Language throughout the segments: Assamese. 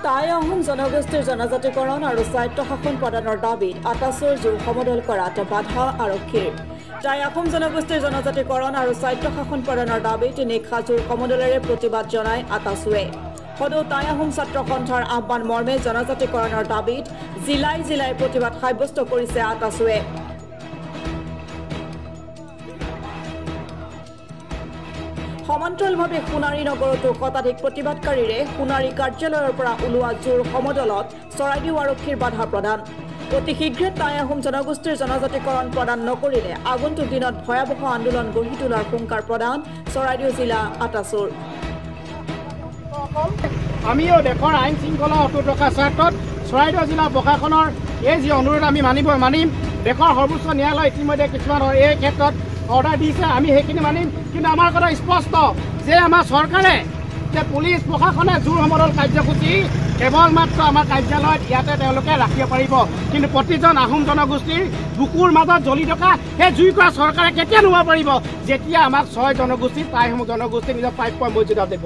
টাই আহোম জনগোষ্ঠীৰ জনজাতিকৰণ আৰু স্বায়ত্তশাসন প্ৰদানৰ দাবীত আটাছৰ জোৰ সমদল কৰাত বাধা আৰক্ষীৰ। টাই আহোম জনগোষ্ঠীৰ জনজাতিকৰণ আৰু স্বায়ত্তশাসন প্ৰদানৰ দাবীত নিশা জোৰ সমদলেৰে প্ৰতিবাদ জনাই আটাছুৱে। সদৌ টাই আহোম ছাত্ৰ সন্থাৰ আহ্বান মৰ্মে জনজাতিকৰণৰ দাবীত জিলাই জিলাই প্ৰতিবাদ সাব্যস্ত কৰিছে আটাছুৱে। সমান্তৰালভাৱে সোণাৰী নগৰতো শতাধিক প্ৰতিবাদকাৰীৰে সোণাৰী কাৰ্যালয়ৰ পৰা ওলোৱা জোৰ সমদলত চৰাইদেউ আৰক্ষীৰ বাধা প্ৰদান। অতি শীঘ্ৰে টাই আহোম জনগোষ্ঠীৰ জনজাতিকৰণ প্ৰদান নকৰিলে আগন্তুক দিনত ভয়াৱহ আন্দোলন গঢ়ি তোলাৰ হুংকাৰ প্ৰদান চৰাইদেউ জিলা আটাছুৰ। আমিও দেশৰ আইন শৃংখলা অটুট ৰখাৰ স্বাৰ্থত চৰাইদেউ জিলা প্ৰশাসনৰ এই যি অনুৰোধ আমি মানিম। দেশৰ সৰ্বোচ্চ ন্যায়ালয় ইতিমধ্যে কিছুমান এই ক্ষেত্ৰত অৰ্ডাৰ দিছে, আমি সেইখিনি মানিম। কিন্তু আমাৰ কথা স্পষ্ট যে আমাৰ চৰকাৰে যে পুলিচ প্ৰশাসনে জোৰ সমদল কাৰ্যসূচী কেৱল মাত্ৰ আমাৰ কাৰ্যালয়ত ইয়াতে তেওঁলোকে ৰাখিব পাৰিব, কিন্তু প্ৰতিজন আহোম জনগোষ্ঠীৰ বুকুৰ মাজত জ্বলি থকা সেই জুই কৰা চৰকাৰে কেতিয়া নোহোৱা পাৰিব, যেতিয়া আমাক 6 জনগোষ্ঠী টাই আহোম জনগোষ্ঠী নিজৰ প্ৰাপ্য মৰ্যাদা দিব।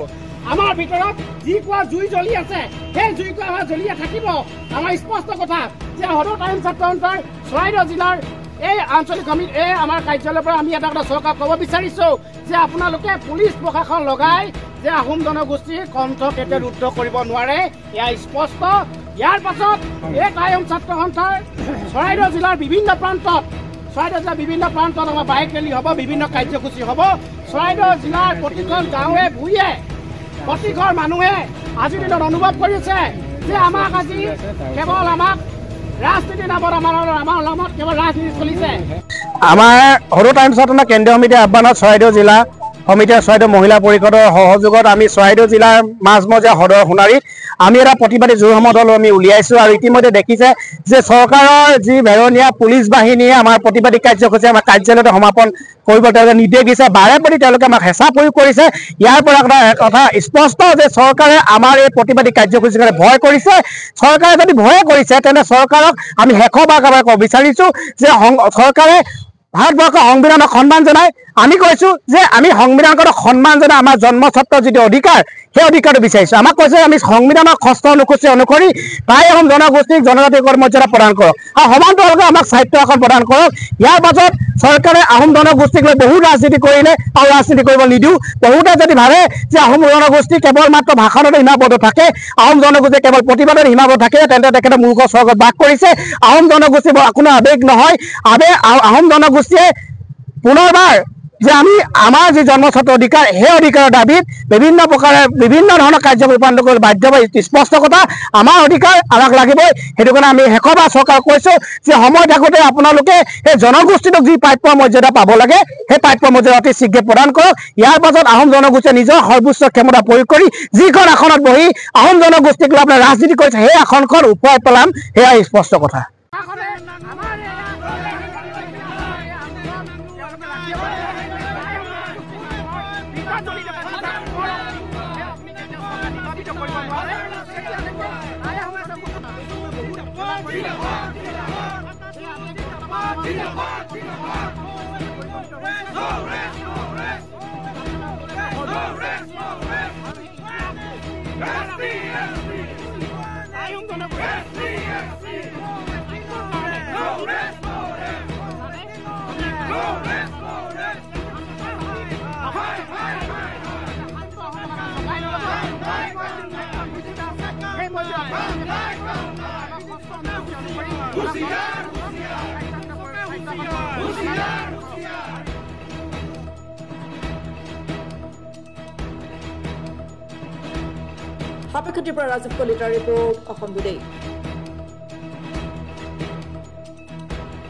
আমাৰ ভিতৰত যি কোৱা জুই জ্বলি আছে সেই জুই কোৱা আমাৰ জ্বলিয়ে থাকিব। আমাৰ স্পষ্ট কথা যে সদৌ টাই আহোম ছাত্ৰ সন্থাৰ চৰাইদেউ জিলাৰ এই আঞ্চলিক কমিটি আমাৰ কাৰ্যালয়ৰ পৰা আমি এটা কথা চৰকাৰক ক'ব বিচাৰিছো যে আপোনালোকে পুলিচ প্ৰশাসন লগাই যে আহোম জনগোষ্ঠীৰ কণ্ঠ কেতিয়া ৰুদ্ধ কৰিব নোৱাৰে, এয়া স্পষ্ট। ইয়াৰ পাছত এই টাই আহোম ছাত্ৰ সন্থাৰ চৰাইদেউ জিলাৰ বিভিন্ন প্ৰান্তত আমাৰ বাইক ৰেলী হ'ব, বিভিন্ন কাৰ্যসূচী হ'ব। চৰাইদেউ জিলাৰ প্ৰতিখন গাঁৱে ভূঞে প্ৰতিঘৰ মানুহে আজিৰ দিনত অনুভৱ কৰিছে যে আমাক আজি কেৱল ৰাজনীতি নামত আমাৰ নামত কেৱল ৰাজনীতি চলিছে। আমাৰ সদৌ টাই আহোম ছাত্ৰ সন্থা কেন্দ্ৰীয় সমিতিৰ আহ্বানত চৰাইদেউ জিলা সমিতিয়ে চৰাইদেউ মহিলা পৰিষদৰ সহযোগত আমি চৰাইদেউ জিলাৰ মাজমজিয়া সদৰ সোণাৰীত আমি এটা প্ৰতিবাদী জোৰ সমদল আমি উলিয়াইছোঁ। আৰু ইতিমধ্যে দেখিছে যে চৰকাৰৰ যি বেৰণীয়া পুলিচ বাহিনীয়ে আমাৰ প্ৰতিবাদী কাৰ্যসূচী আমাৰ কাৰ্যালয়তে সমাপন কৰিব তেওঁলোকে নিৰ্দেশ দিছে। বাৰে প্ৰতি তেওঁলোকে আমাক হেঁচা প্ৰয়োগ কৰিছে। ইয়াৰ পৰা কথা স্পষ্ট যে চৰকাৰে আমাৰ এই প্ৰতিবাদী কাৰ্যসূচীৰ কাৰণে ভয় কৰিছে। চৰকাৰে যদি ভয় কৰিছে তেন্তে চৰকাৰক আমি শেষবাৰ ক'ব বিচাৰিছোঁ যে চৰকাৰে ভাৰতবৰ্ষৰ সংবিধানক সন্মান জনাই আমি কৈছোঁ যে আমি সংবিধানখনক সন্মান জনাই আমাৰ জন্মস্বত্বৰ যিটো অধিকাৰ সেই অধিকাৰটো বিচাৰিছোঁ। আমাক কৈছে আমি সংবিধানৰ 6 অনুসূচী অনুসৰি টাই আহোম জনগোষ্ঠীক জনজাতীয় মৰ্যাদা প্ৰদান কৰক আৰু সমান্তৰালভাৱে আমাক স্বায়ত্ব শাসন প্ৰদান কৰক। ইয়াৰ পাছত চৰকাৰে আহোম জনগোষ্ঠীক লৈ বহু ৰাজনীতি কৰিলে আৰু ৰাজনীতি কৰিব নিদিওঁ। বহুতে যদি ভাবে যে আহোম জনগোষ্ঠী কেৱল মাত্ৰ ভাষণতে সীমাবদ্ধ থাকে, আহোম জনগোষ্ঠী কেৱল প্ৰতিবাদত সীমাবদ্ধ থাকে, তেন্তে তেখেতে মূৰ্খ স্বৰ্গত বাস কৰিছে। আহোম জনগোষ্ঠী কোনো আৱেগ নহয়। আহোম জনগোষ্ঠীয়ে পুনৰবাৰ যে আমি আমাৰ যি জন্মস্বত্ব অধিকাৰ সেই অধিকাৰৰ দাবীত বিভিন্ন ধৰণৰ কাৰ্যকৰী ৰূপান্তৰ কৰিবলৈ বাধ্য হ'ব। স্পষ্ট কথা আমাৰ অধিকাৰ আমাক লাগিবই। সেইটো কাৰণে আমি শেষবাৰ চৰকাৰক কৈছোঁ যে সময় থাকোঁতে আপোনালোকে সেই জনগোষ্ঠীটোক যি প্ৰাপ্য মৰ্যাদা পাব লাগে সেই প্ৰাপ্য মৰ্যাদা অতি শীঘ্ৰে প্ৰদান কৰক। ইয়াৰ পাছত আহোম জনগোষ্ঠীয়ে নিজৰ সৰ্বোচ্চ ক্ষমতা প্ৰয়োগ কৰি যিখন আসনত বহি আহোম জনগোষ্ঠীক লৈ আপোনাৰ ৰাজনীতি কৰিছে সেই আসনখন উপুৱাই পেলাম, সেয়া স্পষ্ট কথা। সাপেক্ষতিৰ পৰা ৰাজীৱ কলিতাৰ ৰিপৰ্ট অসম টুডে।